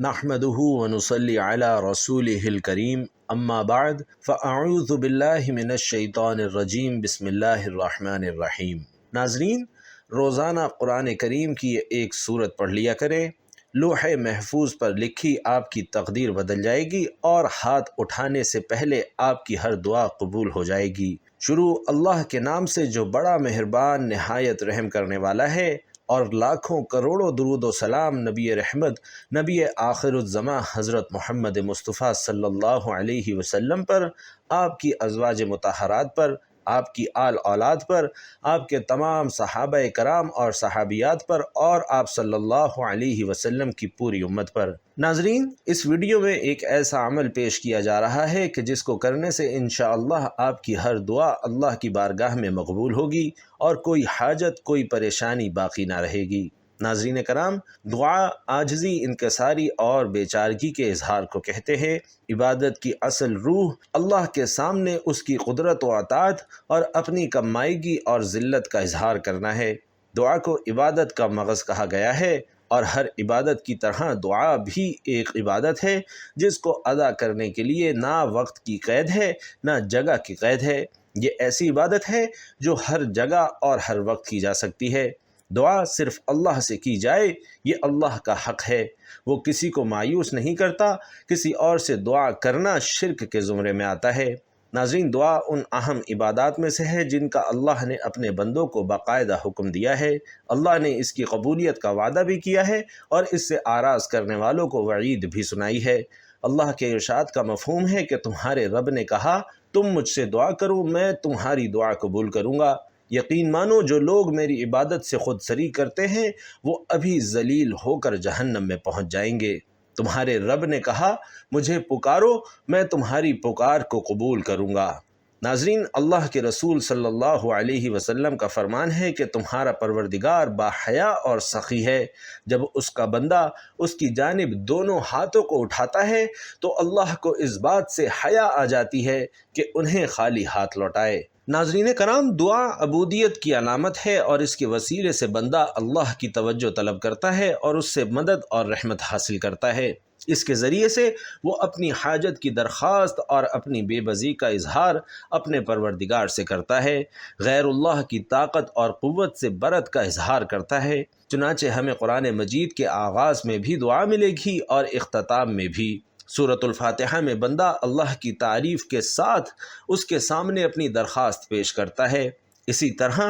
نحمده ونصلي على رسوله الكريم اما بعد فاعوذ باللہ من الشیطان الرجیم بسم اللہ الرحمن الرحیم۔ ناظرین، روزانہ قرآن کریم کی ایک سورت پڑھ لیا کریں، لوح محفوظ پر لکھی آپ کی تقدیر بدل جائے گی اور ہاتھ اٹھانے سے پہلے آپ کی ہر دعا قبول ہو جائے گی۔ شروع اللہ کے نام سے جو بڑا مہربان نہایت رحم کرنے والا ہے، اور لاکھوں کروڑوں درود و سلام نبی رحمت، نبی آخر الزماں حضرت محمد مصطفیٰ صلی اللہ علیہ وسلم پر، آپ کی ازواج مطہرات پر، آپ کی آل اولاد پر، آپ کے تمام صحابہ کرام اور صحابیات پر، اور آپ صلی اللہ علیہ وسلم کی پوری امت پر۔ ناظرین، اس ویڈیو میں ایک ایسا عمل پیش کیا جا رہا ہے کہ جس کو کرنے سے انشاءاللہ آپ کی ہر دعا اللہ کی بارگاہ میں مقبول ہوگی اور کوئی حاجت، کوئی پریشانی باقی نہ رہے گی۔ ناظرین کرام، دعا عاجزی، انکساری اور بیچارگی کے اظہار کو کہتے ہیں۔ عبادت کی اصل روح اللہ کے سامنے اس کی قدرت و اطاعت اور اپنی کمائیگی اور ذلت کا اظہار کرنا ہے۔ دعا کو عبادت کا مغز کہا گیا ہے، اور ہر عبادت کی طرح دعا بھی ایک عبادت ہے جس کو ادا کرنے کے لیے نہ وقت کی قید ہے نہ جگہ کی قید ہے۔ یہ ایسی عبادت ہے جو ہر جگہ اور ہر وقت کی جا سکتی ہے۔ دعا صرف اللہ سے کی جائے، یہ اللہ کا حق ہے۔ وہ کسی کو مایوس نہیں کرتا۔ کسی اور سے دعا کرنا شرک کے زمرے میں آتا ہے۔ ناظرین، دعا ان اہم عبادات میں سے ہے جن کا اللہ نے اپنے بندوں کو باقاعدہ حکم دیا ہے۔ اللہ نے اس کی قبولیت کا وعدہ بھی کیا ہے اور اس سے آراز کرنے والوں کو وعید بھی سنائی ہے۔ اللہ کے ارشاد کا مفہوم ہے کہ تمہارے رب نے کہا، تم مجھ سے دعا کرو، میں تمہاری دعا قبول کروں گا۔ یقین مانو، جو لوگ میری عبادت سے خود سری کرتے ہیں وہ ابھی ذلیل ہو کر جہنم میں پہنچ جائیں گے۔ تمہارے رب نے کہا، مجھے پکارو، میں تمہاری پکار کو قبول کروں گا۔ ناظرین، اللہ کے رسول صلی اللہ علیہ وسلم کا فرمان ہے کہ تمہارا پروردگار باحیا اور سخی ہے۔ جب اس کا بندہ اس کی جانب دونوں ہاتھوں کو اٹھاتا ہے تو اللہ کو اس بات سے حیا آ جاتی ہے کہ انہیں خالی ہاتھ لوٹائے۔ ناظرین کرام، دعا عبودیت کی علامت ہے اور اس کے وسیلے سے بندہ اللہ کی توجہ طلب کرتا ہے اور اس سے مدد اور رحمت حاصل کرتا ہے۔ اس کے ذریعے سے وہ اپنی حاجت کی درخواست اور اپنی بے بسی کا اظہار اپنے پروردگار سے کرتا ہے، غیر اللہ کی طاقت اور قوت سے برت کا اظہار کرتا ہے۔ چنانچہ ہمیں قرآن مجید کے آغاز میں بھی دعا ملے گی اور اختتام میں بھی۔ سورۃ الفاتحہ میں بندہ اللہ کی تعریف کے ساتھ اس کے سامنے اپنی درخواست پیش کرتا ہے۔ اسی طرح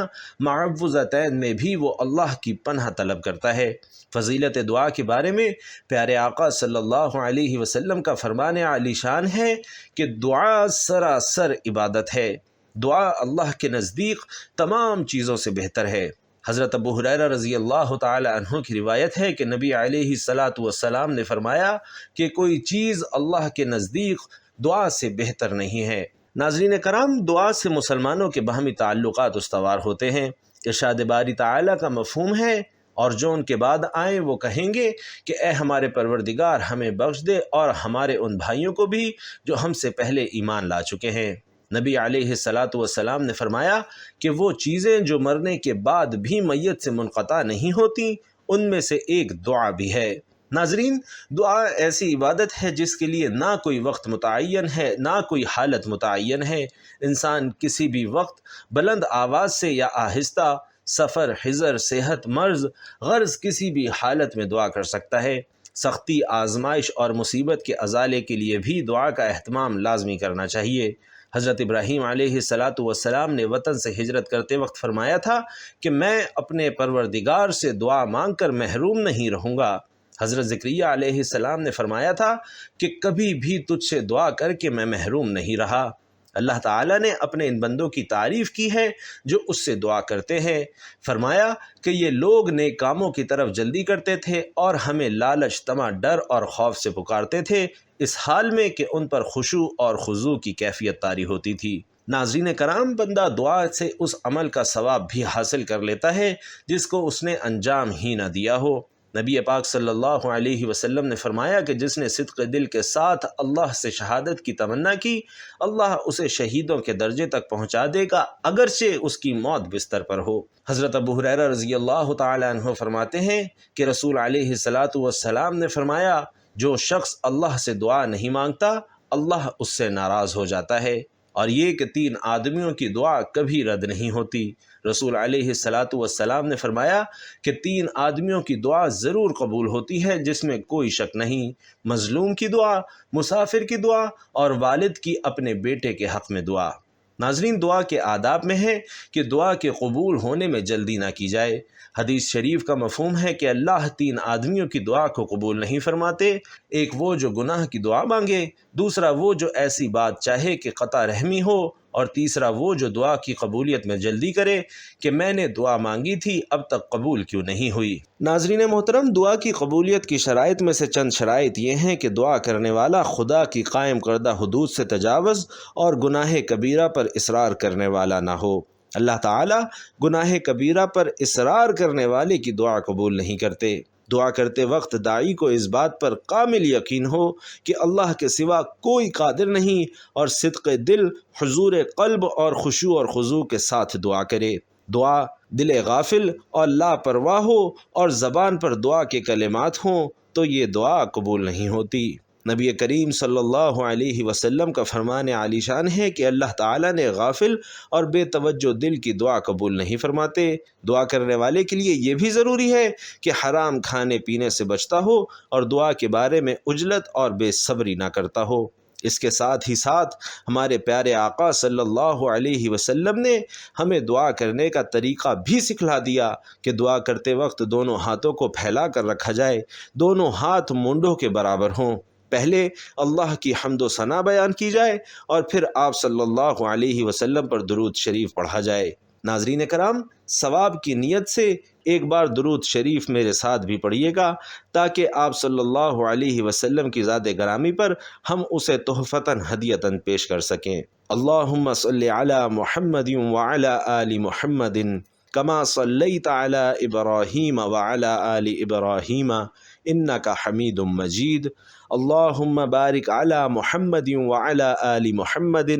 معوذتین میں بھی وہ اللہ کی پناہ طلب کرتا ہے۔ فضیلت دعا کے بارے میں پیارے آقا صلی اللہ علیہ وسلم کا فرمان عالی شان ہے کہ دعا سراسر عبادت ہے۔ دعا اللہ کے نزدیک تمام چیزوں سے بہتر ہے۔ حضرت ابو ہریرہ رضی اللہ تعالی عنہ کی روایت ہے کہ نبی علیہ الصلاۃ والسلام نے فرمایا کہ کوئی چیز اللہ کے نزدیک دعا سے بہتر نہیں ہے۔ ناظرین کرام، دعا سے مسلمانوں کے باہمی تعلقات استوار ہوتے ہیں۔ ارشاد باری تعالیٰ کا مفہوم ہے، اور جو ان کے بعد آئیں وہ کہیں گے کہ اے ہمارے پروردگار، ہمیں بخش دے اور ہمارے ان بھائیوں کو بھی جو ہم سے پہلے ایمان لا چکے ہیں۔ نبی علیہ الصلاۃ والسلام نے فرمایا کہ وہ چیزیں جو مرنے کے بعد بھی میت سے منقطع نہیں ہوتی، ان میں سے ایک دعا بھی ہے۔ ناظرین، دعا ایسی عبادت ہے جس کے لیے نہ کوئی وقت متعین ہے نہ کوئی حالت متعین ہے۔ انسان کسی بھی وقت بلند آواز سے یا آہستہ، سفر، حضر، صحت، مرض، غرض کسی بھی حالت میں دعا کر سکتا ہے۔ سختی، آزمائش اور مصیبت کے ازالے کے لیے بھی دعا کا اہتمام لازمی کرنا چاہیے۔ حضرت ابراہیم علیہ الصلاۃ والسلام نے وطن سے ہجرت کرتے وقت فرمایا تھا کہ میں اپنے پروردگار سے دعا مانگ کر محروم نہیں رہوں گا۔ حضرت زکریا علیہ السلام نے فرمایا تھا کہ کبھی بھی تجھ سے دعا کر کے میں محروم نہیں رہا۔ اللہ تعالیٰ نے اپنے ان بندوں کی تعریف کی ہے جو اس سے دعا کرتے ہیں۔ فرمایا کہ یہ لوگ نیک کاموں کی طرف جلدی کرتے تھے اور ہمیں لالچ، طمع، ڈر اور خوف سے پکارتے تھے، اس حال میں کہ ان پر خشوع اور خضوع کی کیفیت طاری ہوتی تھی۔ ناظرین کرام، بندہ دعا سے اس عمل کا ثواب بھی حاصل کر لیتا ہے جس کو اس نے انجام ہی نہ دیا ہو۔ نبی پاک صلی اللہ علیہ وسلم نے فرمایا کہ جس نے صدق دل کے ساتھ اللہ سے شہادت کی تمنا کی، اللہ اسے شہیدوں کے درجے تک پہنچا دے گا، اگرچہ اس کی موت بستر پر ہو۔ حضرت ابو ہریرہ رضی اللہ تعالی عنہ فرماتے ہیں کہ رسول علیہ الصلاۃ والسلام نے فرمایا جو شخص اللہ سے دعا نہیں مانگتا اللہ اس سے ناراض ہو جاتا ہے، اور یہ کہ 3 آدمیوں کی دعا کبھی رد نہیں ہوتی۔ رسول علیہ الصلاۃ والسلام نے فرمایا کہ 3 آدمیوں کی دعا ضرور قبول ہوتی ہے جس میں کوئی شک نہیں: مظلوم کی دعا، مسافر کی دعا، اور والد کی اپنے بیٹے کے حق میں دعا۔ ناظرین، دعا کے آداب میں ہے کہ دعا کے قبول ہونے میں جلدی نہ کی جائے۔ حدیث شریف کا مفہوم ہے کہ اللہ 3 آدمیوں کی دعا کو قبول نہیں فرماتے: ایک وہ جو گناہ کی دعا مانگے، دوسرا وہ جو ایسی بات چاہے کہ قطع رحمی ہو، اور تیسرا وہ جو دعا کی قبولیت میں جلدی کرے کہ میں نے دعا مانگی تھی اب تک قبول کیوں نہیں ہوئی۔ ناظرین محترم، دعا کی قبولیت کی شرائط میں سے چند شرائط یہ ہیں کہ دعا کرنے والا خدا کی قائم کردہ حدود سے تجاوز اور گناہ کبیرہ پر اصرار کرنے والا نہ ہو۔ اللہ تعالیٰ گناہ کبیرہ پر اصرار کرنے والے کی دعا قبول نہیں کرتے۔ دعا کرتے وقت داعی کو اس بات پر کامل یقین ہو کہ اللہ کے سوا کوئی قادر نہیں، اور صدق دل، حضور قلب اور خشوع اور خضوع کے ساتھ دعا کرے۔ دعا دل غافل اور لاپرواہ ہو اور زبان پر دعا کے کلمات ہوں تو یہ دعا قبول نہیں ہوتی۔ نبی کریم صلی اللہ علیہ وسلم کا فرمان عالی شان ہے کہ اللہ تعالیٰ نے غافل اور بے توجہ دل کی دعا قبول نہیں فرماتے۔ دعا کرنے والے کے لیے یہ بھی ضروری ہے کہ حرام کھانے پینے سے بچتا ہو اور دعا کے بارے میں عجلت اور بے صبری نہ کرتا ہو۔ اس کے ساتھ ہی ساتھ ہمارے پیارے آقا صلی اللہ علیہ وسلم نے ہمیں دعا کرنے کا طریقہ بھی سکھلا دیا کہ دعا کرتے وقت دونوں ہاتھوں کو پھیلا کر رکھا جائے، دونوں ہاتھ مونڈوں کے برابر ہوں۔ پہلے اللہ کی حمد و ثنا بیان کی جائے اور پھر آپ صلی اللہ علیہ وسلم پر درود شریف پڑھا جائے۔ ناظرین کرام، ثواب کی نیت سے ایک بار درود شریف میرے ساتھ بھی پڑھیے گا تاکہ آپ صلی اللہ علیہ وسلم کی ذات گرامی پر ہم اسے تحفتاً ہدیتاً پیش کر سکیں۔ اللہم صلی علی محمد وعلی آل محمد کما صلیت علی ابراہیم وعلی آل ابراہیم انک حمید مجید۔ اللہم بارک علی محمد وعلی آل محمد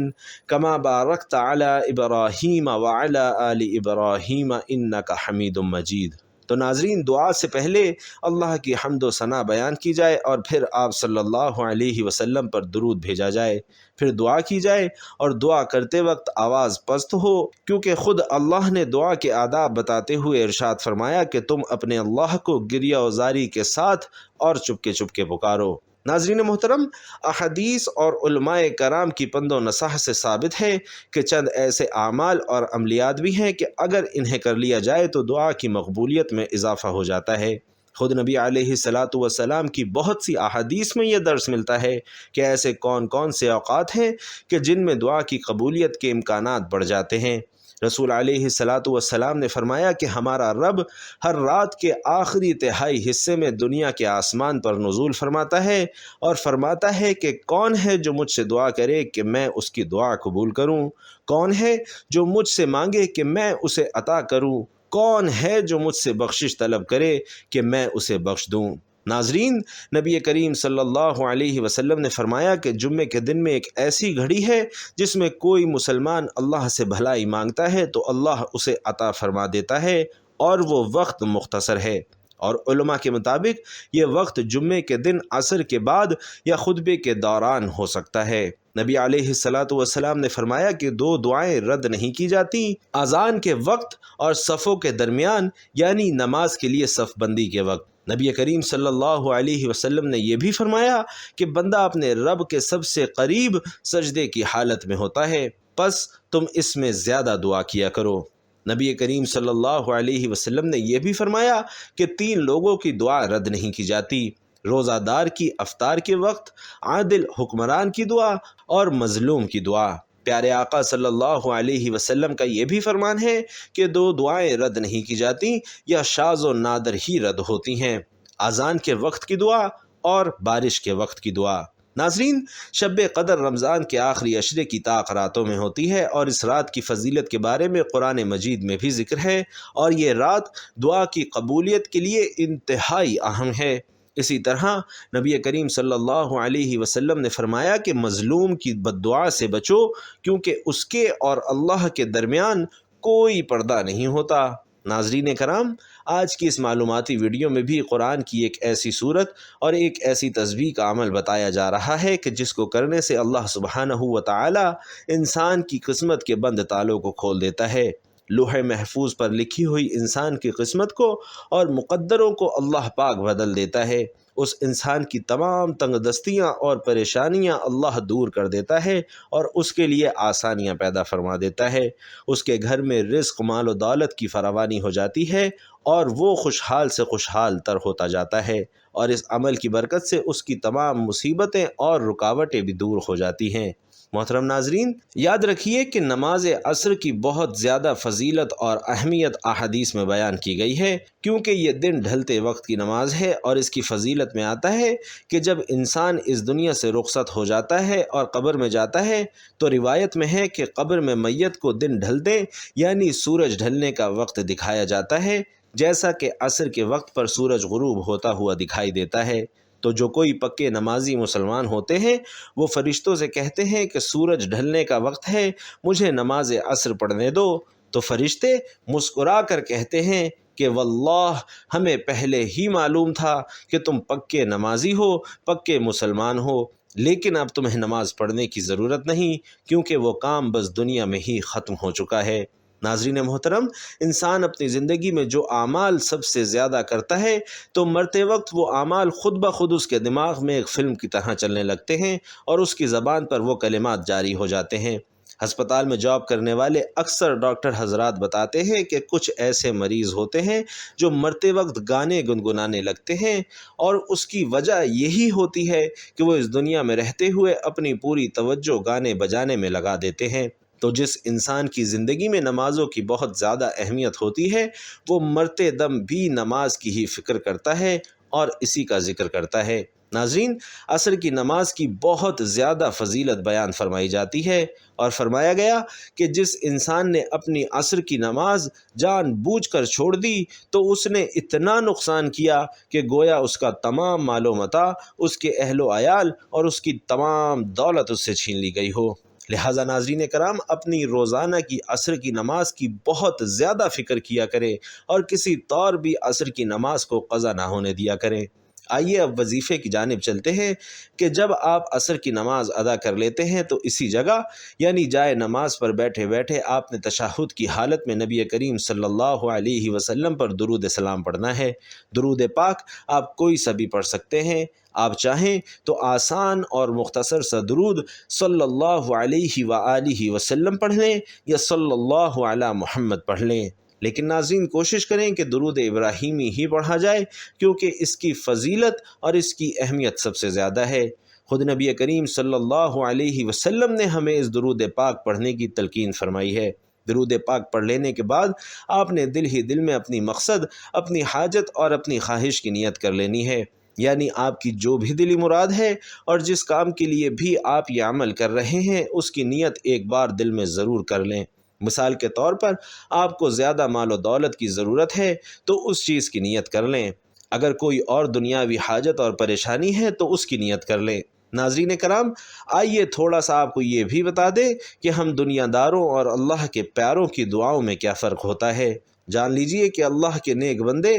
کما بارکت علی ابراہیم وعلی آل ابراہیم انک حمید مجید۔ تو ناظرین، دعا سے پہلے اللہ کی حمد و ثنا بیان کی جائے اور پھر آپ صلی اللہ علیہ وسلم پر درود بھیجا جائے، پھر دعا کی جائے، اور دعا کرتے وقت آواز پست ہو، کیونکہ خود اللہ نے دعا کے آداب بتاتے ہوئے ارشاد فرمایا کہ تم اپنے اللہ کو گریہ وزاری کے ساتھ اور چپکے چپکے پکارو۔ ناظرین محترم، احادیث اور علماء کرام کی پند و نصح سے ثابت ہے کہ چند ایسے اعمال اور عملیات بھی ہیں کہ اگر انہیں کر لیا جائے تو دعا کی مقبولیت میں اضافہ ہو جاتا ہے۔ خود نبی علیہ الصلاۃ والسلام کی بہت سی احادیث میں یہ درس ملتا ہے کہ ایسے کون کون سے اوقات ہیں کہ جن میں دعا کی قبولیت کے امکانات بڑھ جاتے ہیں۔ رسول علیہ الصلاۃ والسلام نے فرمایا کہ ہمارا رب ہر رات کے آخری تہائی حصے میں دنیا کے آسمان پر نزول فرماتا ہے اور فرماتا ہے کہ کون ہے جو مجھ سے دعا کرے کہ میں اس کی دعا قبول کروں، کون ہے جو مجھ سے مانگے کہ میں اسے عطا کروں، کون ہے جو مجھ سے بخشش طلب کرے کہ میں اسے بخش دوں۔ ناظرین، نبی کریم صلی اللہ علیہ وسلم نے فرمایا کہ جمعے کے دن میں ایک ایسی گھڑی ہے جس میں کوئی مسلمان اللہ سے بھلائی مانگتا ہے تو اللہ اسے عطا فرما دیتا ہے، اور وہ وقت مختصر ہے۔ اور علماء کے مطابق یہ وقت جمعے کے دن عصر کے بعد یا خطبے کے دوران ہو سکتا ہے۔ نبی علیہ الصلاۃ والسلام نے فرمایا کہ 2 دعائیں رد نہیں کی جاتی: اذان کے وقت اور صفوں کے درمیان، یعنی نماز کے لیے صف بندی کے وقت۔ نبی کریم صلی اللہ علیہ وسلم نے یہ بھی فرمایا کہ بندہ اپنے رب کے سب سے قریب سجدے کی حالت میں ہوتا ہے، پس تم اس میں زیادہ دعا کیا کرو۔ نبی کریم صلی اللہ علیہ وسلم نے یہ بھی فرمایا کہ 3 لوگوں کی دعا رد نہیں کی جاتی: روزہ دار کی افطار کے وقت، عادل حکمران کی دعا، اور مظلوم کی دعا۔ پیارے آقا صلی اللہ علیہ وسلم کا یہ بھی فرمان ہے کہ 2 دعائیں رد نہیں کی جاتی یا شاذ و نادر ہی رد ہوتی ہیں: اذان کے وقت کی دعا اور بارش کے وقت کی دعا۔ ناظرین، شب قدر رمضان کے آخری عشرے کی طاق راتوں میں ہوتی ہے، اور اس رات کی فضیلت کے بارے میں قرآن مجید میں بھی ذکر ہے، اور یہ رات دعا کی قبولیت کے لیے انتہائی اہم ہے۔ اسی طرح نبی کریم صلی اللہ علیہ وسلم نے فرمایا کہ مظلوم کی بد دعا سے بچو، کیونکہ اس کے اور اللہ کے درمیان کوئی پردہ نہیں ہوتا۔ ناظرین کرام، آج کی اس معلوماتی ویڈیو میں بھی قرآن کی ایک ایسی صورت اور ایک ایسی تسبیح کا عمل بتایا جا رہا ہے کہ جس کو کرنے سے اللہ سبحانہ و تعالی انسان کی قسمت کے بند تالوں کو کھول دیتا ہے۔ لوح محفوظ پر لکھی ہوئی انسان کی قسمت کو اور مقدروں کو اللہ پاک بدل دیتا ہے۔ اس انسان کی تمام تنگ دستیاں اور پریشانیاں اللہ دور کر دیتا ہے اور اس کے لیے آسانیاں پیدا فرما دیتا ہے۔ اس کے گھر میں رزق، مال و دولت کی فراوانی ہو جاتی ہے اور وہ خوشحال سے خوشحال تر ہوتا جاتا ہے، اور اس عمل کی برکت سے اس کی تمام مصیبتیں اور رکاوٹیں بھی دور ہو جاتی ہیں۔ محترم ناظرین، یاد رکھیے کہ نماز عصر کی بہت زیادہ فضیلت اور اہمیت احادیث میں بیان کی گئی ہے، کیونکہ یہ دن ڈھلتے وقت کی نماز ہے، اور اس کی فضیلت میں آتا ہے کہ جب انسان اس دنیا سے رخصت ہو جاتا ہے اور قبر میں جاتا ہے تو روایت میں ہے کہ قبر میں میت کو دن ڈھلتے یعنی سورج ڈھلنے کا وقت دکھایا جاتا ہے، جیسا کہ عصر کے وقت پر سورج غروب ہوتا ہوا دکھائی دیتا ہے۔ تو جو کوئی پکے نمازی مسلمان ہوتے ہیں وہ فرشتوں سے کہتے ہیں کہ سورج ڈھلنے کا وقت ہے، مجھے نماز عصر پڑھنے دو، تو فرشتے مسکرا کر کہتے ہیں کہ واللہ ہمیں پہلے ہی معلوم تھا کہ تم پکے نمازی ہو، پکے مسلمان ہو، لیکن اب تمہیں نماز پڑھنے کی ضرورت نہیں، کیونکہ وہ کام بس دنیا میں ہی ختم ہو چکا ہے۔ ناظرین محترم، انسان اپنی زندگی میں جو اعمال سب سے زیادہ کرتا ہے تو مرتے وقت وہ اعمال خود بخود اس کے دماغ میں ایک فلم کی طرح چلنے لگتے ہیں اور اس کی زبان پر وہ کلمات جاری ہو جاتے ہیں۔ ہسپتال میں جاب کرنے والے اکثر ڈاکٹر حضرات بتاتے ہیں کہ کچھ ایسے مریض ہوتے ہیں جو مرتے وقت گانے گنگنانے لگتے ہیں، اور اس کی وجہ یہی ہوتی ہے کہ وہ اس دنیا میں رہتے ہوئے اپنی پوری توجہ گانے بجانے میں لگا دیتے ہیں۔ تو جس انسان کی زندگی میں نمازوں کی بہت زیادہ اہمیت ہوتی ہے وہ مرتے دم بھی نماز کی ہی فکر کرتا ہے اور اسی کا ذکر کرتا ہے۔ ناظرین، عصر کی نماز کی بہت زیادہ فضیلت بیان فرمائی جاتی ہے، اور فرمایا گیا کہ جس انسان نے اپنی عصر کی نماز جان بوجھ کر چھوڑ دی تو اس نے اتنا نقصان کیا کہ گویا اس کا تمام مال و متاع، اس کے اہل و عیال اور اس کی تمام دولت اس سے چھین لی گئی ہو۔ لہٰذا ناظرین کرام، اپنی روزانہ کی عصر کی نماز کی بہت زیادہ فکر کیا کریں اور کسی طور بھی عصر کی نماز کو قضا نہ ہونے دیا کریں۔ آئیے اب وظیفے کی جانب چلتے ہیں کہ جب آپ عصر کی نماز ادا کر لیتے ہیں تو اسی جگہ یعنی جائے نماز پر بیٹھے بیٹھے آپ نے تشہد کی حالت میں نبی کریم صلی اللہ علیہ وسلم پر درود سلام پڑھنا ہے۔ درود پاک آپ کوئی سا بھی پڑھ سکتے ہیں، آپ چاہیں تو آسان اور مختصر سا درود صلی اللہ علیہ وآلہ وسلم پڑھ لیں یا صلی اللہ علی محمد پڑھ لیں، لیکن ناظرین کوشش کریں کہ درود ابراہیمی ہی پڑھا جائے، کیونکہ اس کی فضیلت اور اس کی اہمیت سب سے زیادہ ہے۔ خود نبی کریم صلی اللہ علیہ وسلم نے ہمیں اس درود پاک پڑھنے کی تلقین فرمائی ہے۔ درود پاک پڑھ لینے کے بعد آپ نے دل ہی دل میں اپنی مقصد، اپنی حاجت اور اپنی خواہش کی نیت کر لینی ہے، یعنی آپ کی جو بھی دلی مراد ہے اور جس کام کے لیے بھی آپ یہ عمل کر رہے ہیں اس کی نیت ایک بار دل میں ضرور کر لیں۔ مثال کے طور پر آپ کو زیادہ مال و دولت کی ضرورت ہے تو اس چیز کی نیت کر لیں، اگر کوئی اور دنیاوی حاجت اور پریشانی ہے تو اس کی نیت کر لیں۔ ناظرین کرام، آئیے تھوڑا سا آپ کو یہ بھی بتا دیں کہ ہم دنیا داروں اور اللہ کے پیاروں کی دعاؤں میں کیا فرق ہوتا ہے۔ جان لیجئے کہ اللہ کے نیک بندے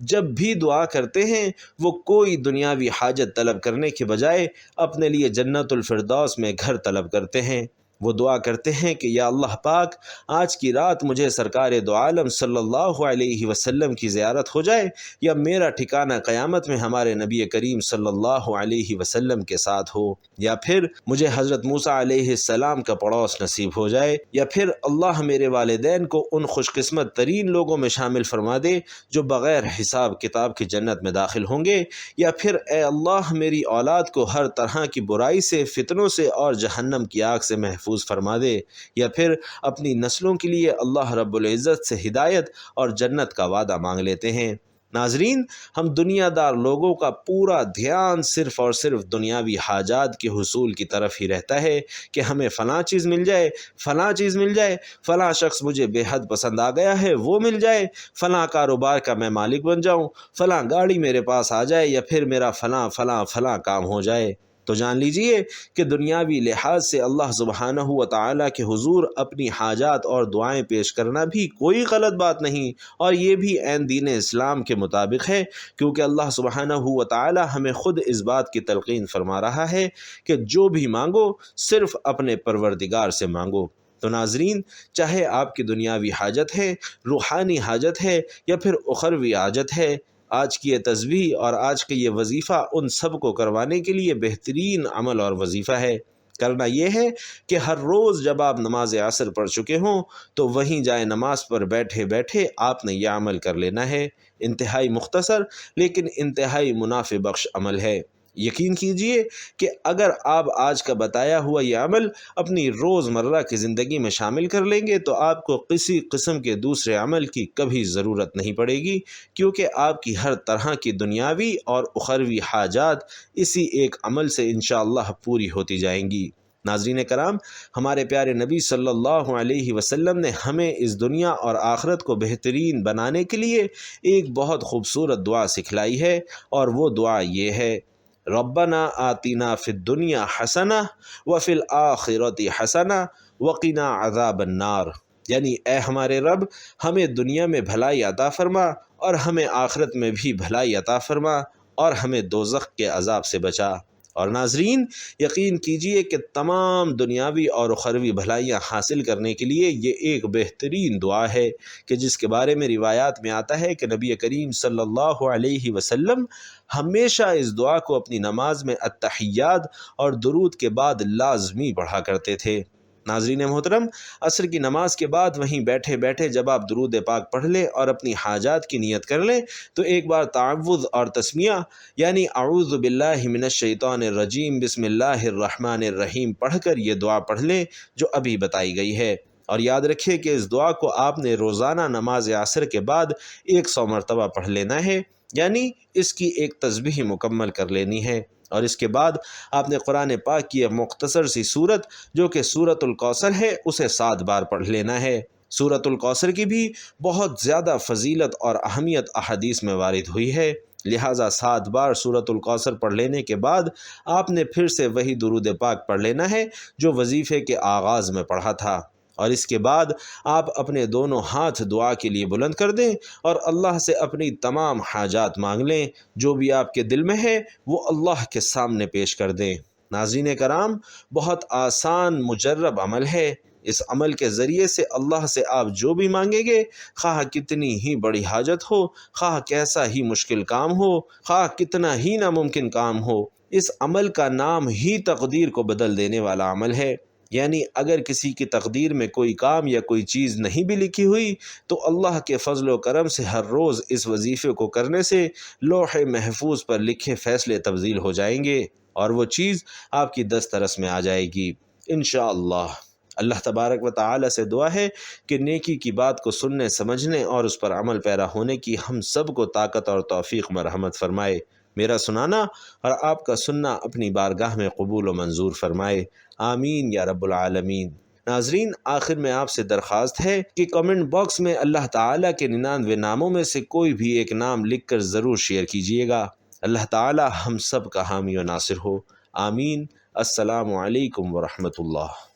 جب بھی دعا کرتے ہیں وہ کوئی دنیاوی حاجت طلب کرنے کے بجائے اپنے لیے جنت الفردوس میں گھر طلب کرتے ہیں۔ وہ دعا کرتے ہیں کہ یا اللہ پاک، آج کی رات مجھے سرکار دو عالم صلی اللہ علیہ وسلم کی زیارت ہو جائے، یا میرا ٹھکانہ قیامت میں ہمارے نبی کریم صلی اللہ علیہ وسلم کے ساتھ ہو، یا پھر مجھے حضرت موسیٰ علیہ السلام کا پڑوس نصیب ہو جائے، یا پھر اللہ میرے والدین کو ان خوش قسمت ترین لوگوں میں شامل فرما دے جو بغیر حساب کتاب کی جنت میں داخل ہوں گے، یا پھر اے اللہ میری اولاد کو ہر طرح کی برائی سے، فتنوں سے اور جہنم کی آگ سے محفوظ فرما دے، یا پھر اپنی نسلوں کے لیے اللہ رب العزت سے ہدایت اور جنت کا وعدہ مانگ لیتے ہیں۔ ناظرین، ہم دنیا دار لوگوں کا پورا دھیان صرف اور صرف دنیاوی حاجات کے حصول کی طرف ہی رہتا ہے کہ ہمیں فلاں چیز مل جائے، فلاں چیز مل جائے، فلاں شخص مجھے بے حد پسند آ گیا ہے وہ مل جائے، فلاں کاروبار کا میں مالک بن جاؤں، فلاں گاڑی میرے پاس آ جائے، یا پھر میرا فلاں فلاں فلاں کام ہو جائے۔ تو جان لیجئے کہ دنیاوی لحاظ سے اللہ سبحانہ و تعالیٰ کے حضور اپنی حاجات اور دعائیں پیش کرنا بھی کوئی غلط بات نہیں، اور یہ بھی عین دین اسلام کے مطابق ہے، کیونکہ اللہ سبحانہ و تعالیٰ ہمیں خود اس بات کی تلقین فرما رہا ہے کہ جو بھی مانگو صرف اپنے پروردگار سے مانگو۔ تو ناظرین، چاہے آپ کی دنیاوی حاجت ہے، روحانی حاجت ہے، یا پھر اخروی حاجت ہے، آج کی یہ تسبیح اور آج کا یہ وظیفہ ان سب کو کروانے کے لیے بہترین عمل اور وظیفہ ہے۔ کرنا یہ ہے کہ ہر روز جب آپ نماز عصر پڑھ چکے ہوں تو وہیں جائے نماز پر بیٹھے بیٹھے آپ نے یہ عمل کر لینا ہے۔ انتہائی مختصر لیکن انتہائی منافع بخش عمل ہے۔ یقین کیجئے کہ اگر آپ آج کا بتایا ہوا یہ عمل اپنی روزمرہ کی زندگی میں شامل کر لیں گے تو آپ کو کسی قسم کے دوسرے عمل کی کبھی ضرورت نہیں پڑے گی، کیونکہ آپ کی ہر طرح کی دنیاوی اور اخروی حاجات اسی ایک عمل سے انشاءاللہ پوری ہوتی جائیں گی۔ ناظرین کرام، ہمارے پیارے نبی صلی اللہ علیہ وسلم نے ہمیں اس دنیا اور آخرت کو بہترین بنانے کے لیے ایک بہت خوبصورت دعا سکھلائی ہے، اور وہ دعا یہ ہے: ربنا آتنا فی الدنیا حسنہ وفی الآخرۃ حسنہ وقنا عذاب النار، یعنی اے ہمارے رب، ہمیں دنیا میں بھلائی عطا فرما اور ہمیں آخرت میں بھی بھلائی عطا فرما اور ہمیں دوزخ کے عذاب سے بچا۔ اور ناظرین، یقین کیجئے کہ تمام دنیاوی اور اخروی بھلائیاں حاصل کرنے کے لیے یہ ایک بہترین دعا ہے کہ جس کے بارے میں روایات میں آتا ہے کہ نبی کریم صلی اللہ علیہ وسلم ہمیشہ اس دعا کو اپنی نماز میں التحیات اور درود کے بعد لازمی پڑھا کرتے تھے۔ ناظرین محترم، عصر کی نماز کے بعد وہیں بیٹھے بیٹھے جب آپ درود پاک پڑھ لیں اور اپنی حاجات کی نیت کر لیں تو ایک بار تعوذ اور تسمیہ یعنی اعوذ باللہ من الشیطان الرجیم بسم اللہ الرحمن الرحیم پڑھ کر یہ دعا پڑھ لیں جو ابھی بتائی گئی ہے۔ اور یاد رکھیں کہ اس دعا کو آپ نے روزانہ نماز عصر کے بعد 100 مرتبہ پڑھ لینا ہے، یعنی اس کی ایک تسبیح مکمل کر لینی ہے۔ اور اس کے بعد آپ نے قرآن پاک کی ایک مختصر سی سورت جو کہ سورۃ الکوثر ہے اسے 7 بار پڑھ لینا ہے۔ سورۃ الکوثر کی بھی بہت زیادہ فضیلت اور اہمیت احادیث میں وارد ہوئی ہے، لہٰذا 7 بار سورۃ الکوثر پڑھ لینے کے بعد آپ نے پھر سے وہی درود پاک پڑھ لینا ہے جو وظیفے کے آغاز میں پڑھا تھا، اور اس کے بعد آپ اپنے دونوں ہاتھ دعا کے لیے بلند کر دیں اور اللہ سے اپنی تمام حاجات مانگ لیں، جو بھی آپ کے دل میں ہے وہ اللہ کے سامنے پیش کر دیں۔ ناظرین کرام، بہت آسان مجرب عمل ہے۔ اس عمل کے ذریعے سے اللہ سے آپ جو بھی مانگیں گے، خواہ کتنی ہی بڑی حاجت ہو، خواہ کیسا ہی مشکل کام ہو، خواہ کتنا ہی ناممکن کام ہو، اس عمل کا نام ہی تقدیر کو بدل دینے والا عمل ہے۔ یعنی اگر کسی کی تقدیر میں کوئی کام یا کوئی چیز نہیں بھی لکھی ہوئی تو اللہ کے فضل و کرم سے ہر روز اس وظیفے کو کرنے سے لوح محفوظ پر لکھے فیصلے تبدیل ہو جائیں گے اور وہ چیز آپ کی دسترس میں آ جائے گی انشاءاللہ۔ اللہ تبارک و تعالی سے دعا ہے کہ نیکی کی بات کو سننے، سمجھنے اور اس پر عمل پیرا ہونے کی ہم سب کو طاقت اور توفیق مرحمت فرمائے۔ میرا سنانا اور آپ کا سننا اپنی بارگاہ میں قبول و منظور فرمائے، آمین یا رب العالمین۔ ناظرین، آخر میں آپ سے درخواست ہے کہ کمنٹ باکس میں اللہ تعالیٰ کے 99 ناموں میں سے کوئی بھی ایک نام لکھ کر ضرور شیئر کیجیے گا۔ اللہ تعالیٰ ہم سب کا حامی و ناصر ہو، آمین۔ السلام علیکم ورحمۃ اللہ۔